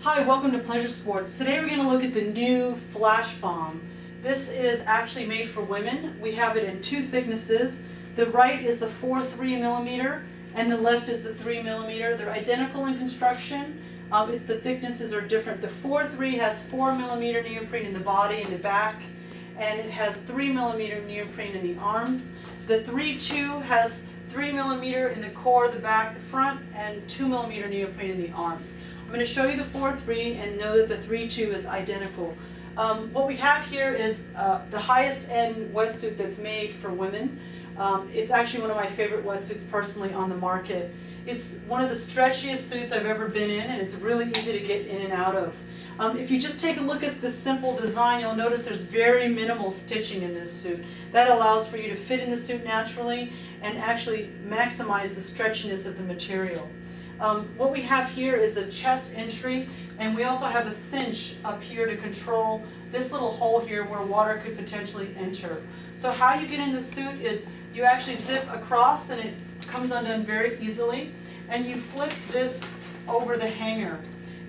Hi, welcome to Pleasure Sports. Today we're going to look at the new Flash Bomb. This is actually made for women. We have it in two thicknesses. The right is the 4.3 millimeter and the left is the 3 millimeter. They're identical in construction. The thicknesses are different. The 4.3 has 4 millimeter neoprene in the body and the back, and it has 3 millimeter neoprene in the arms. The 3.2 has 3 millimeter in the core, the back, the front, and 2 millimeter neoprene in the arms. I'm going to show you the 4.3 and know that the 3.2 is identical. What we have here is the highest end wetsuit that's made for women. It's actually one of my favorite wetsuits personally on the market. It's one of the stretchiest suits I've ever been in, and it's really easy to get in and out of. If you just take a look at this simple design, you'll notice there's very minimal stitching in this suit. That allows for you to fit in the suit naturally and actually maximize the stretchiness of the material. What we have here is a chest entry, and we also have a cinch up here to control this little hole here where water could potentially enter. So how you get in the suit is you actually zip across and it comes undone very easily, and you flip this over the hanger,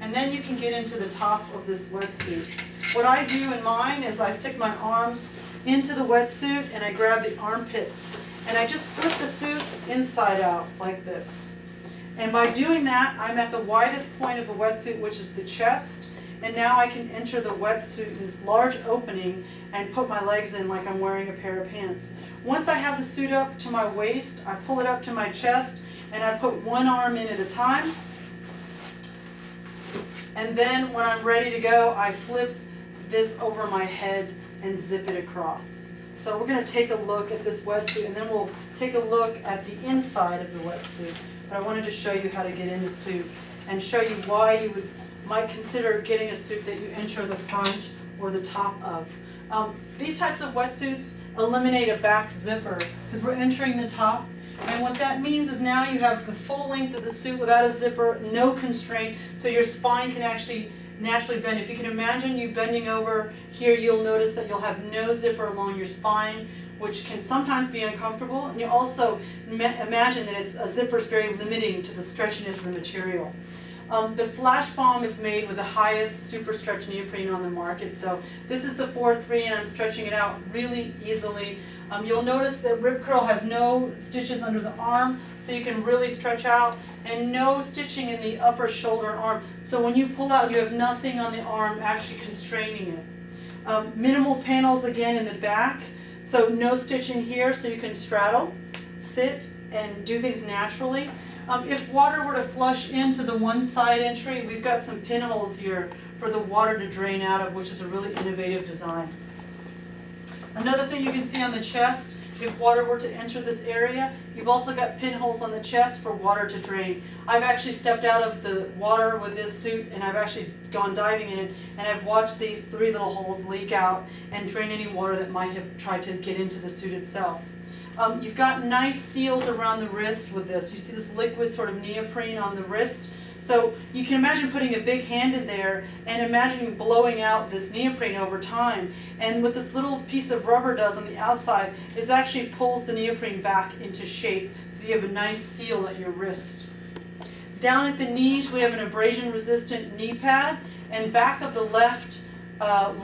and then you can get into the top of this wetsuit. What I do in mine is I stick my arms into the wetsuit and I grab the armpits and I just flip the suit inside out like this. And by doing that, I'm at the widest point of the wetsuit, which is the chest, and now I can enter the wetsuit in this large opening and put my legs in like I'm wearing a pair of pants. Once I have the suit up to my waist, I pull it up to my chest and I put one arm in at a time. And then when I'm ready to go, I flip this over my head and zip it across. So we're going to take a look at this wetsuit, and then we'll take a look at the inside of the wetsuit. But I wanted to show you how to get in the suit and show you why you might consider getting a suit that you enter the front or the top of. These types of wetsuits eliminate a back zipper because we're entering the top. And what that means is now you have the full length of the suit without a zipper, no constraint, so your spine can actually naturally bend. If you can imagine you bending over here, you'll notice that you'll have no zipper along your spine, which can sometimes be uncomfortable. And you also imagine that a zipper is very limiting to the stretchiness of the material. The Flash Bomb is made with the highest super stretch neoprene on the market. So this is the 4.3 and I'm stretching it out really easily. You'll notice that rib curl has no stitches under the arm, so you can really stretch out, and no stitching in the upper shoulder and arm. So when you pull out, you have nothing on the arm actually constraining it. Minimal panels again in the back, so no stitching here, so you can straddle, sit, and do things naturally. If water were to flush into the one side entry, we've got some pinholes here for the water to drain out of, which is a really innovative design. Another thing you can see on the chest, if water were to enter this area, you've also got pinholes on the chest for water to drain. I've actually stepped out of the water with this suit and I've actually gone diving in it, and I've watched these 3 little holes leak out and drain any water that might have tried to get into the suit itself. You've got nice seals around the wrist with this. You see this liquid sort of neoprene on the wrist. So you can imagine putting a big hand in there and imagining blowing out this neoprene over time. And what this little piece of rubber does on the outside is actually pulls the neoprene back into shape, so you have a nice seal at your wrist. Down at the knees, we have an abrasion resistant knee pad, and back of the left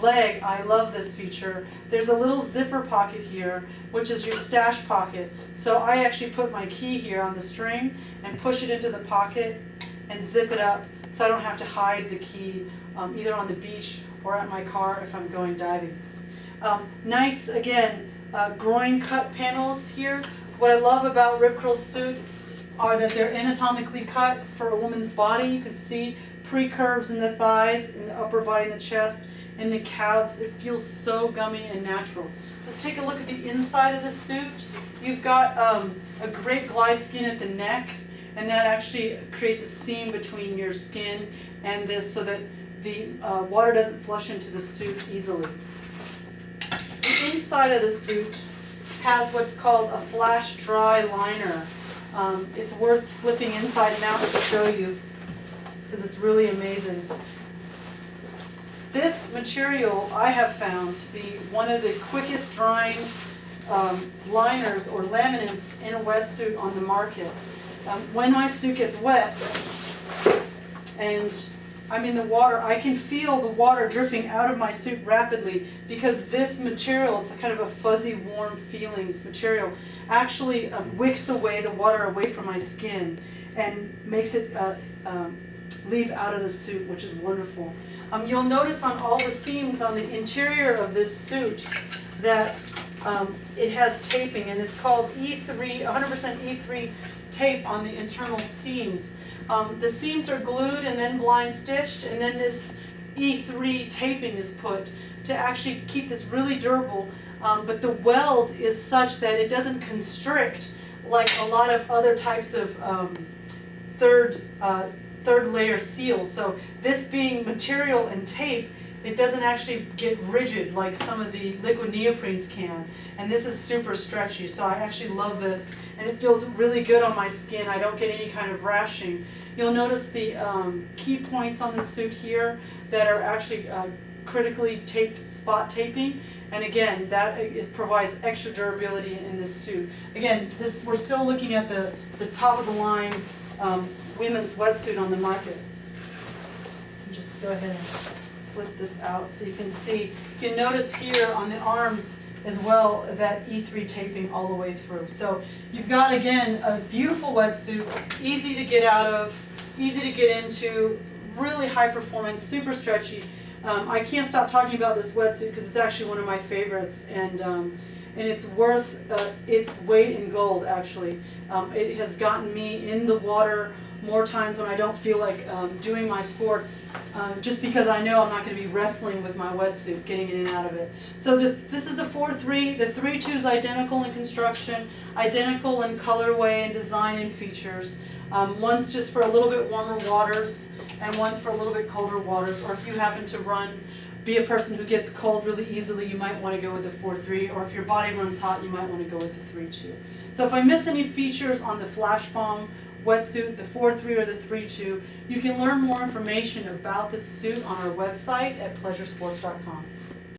leg, I love this feature. There's a little zipper pocket here, which is your stash pocket. So I actually put my key here on the string and push it into the pocket and zip it up, so I don't have to hide the key either on the beach or at my car if I'm going diving. Nice, again, groin cut panels here. What I love about rib curl suits are that they're anatomically cut for a woman's body. You can see pre-curves in the thighs, in the upper body, in the chest, in the calves. It feels so gummy and natural. Let's take a look at the inside of the suit. You've got a great glide skin at the neck, and that actually creates a seam between your skin and this so that the water doesn't flush into the suit easily. The inside of the suit has what's called a flash dry liner. It's worth flipping inside and out to show you because it's really amazing. This material I have found to be one of the quickest drying liners or laminates in a wetsuit on the market. When my suit gets wet and I'm in the water, I can feel the water dripping out of my suit rapidly because this material, it's a kind of a fuzzy, warm feeling material, actually wicks away the water away from my skin and makes it leave out of the suit, which is wonderful. You'll notice on all the seams on the interior of this suit that it has taping, and it's called E3, 100% E3 tape on the internal seams. The seams are glued and then blind stitched, and then this E3 taping is put to actually keep this really durable, but the weld is such that it doesn't constrict like a lot of other types of third layer seals. So this being material and tape, it doesn't actually get rigid like some of the liquid neoprenes can. And this is super stretchy, so I actually love this. And it feels really good on my skin. I don't get any kind of rashing. You'll notice the key points on the suit here that are actually critically taped, spot taping. And again, that it provides extra durability in this suit. Again, we're still looking at the top of the line women's wetsuit on the market. Just go ahead and flip this out so you can see. You can notice here on the arms as well that E3 taping all the way through. So you've got, again, a beautiful wetsuit, easy to get out of, easy to get into, really high performance, super stretchy. I can't stop talking about this wetsuit because it's actually one of my favorites, and it's worth its weight in gold, actually. It has gotten me in the water more times when I don't feel like doing my sports, just because I know I'm not going to be wrestling with my wetsuit, getting in and out of it. So this is the 4-3. The 3-2 is identical in construction, identical in colorway and design and features. One's just for a little bit warmer waters, and one's for a little bit colder waters. Or if you happen to be a person who gets cold really easily, you might want to go with the 4-3. Or if your body runs hot, you might want to go with the 3-2. So if I miss any features on the Flash Bomb wetsuit, the 4-3 or the 3-2, you can learn more information about this suit on our website at pleasuresports.com.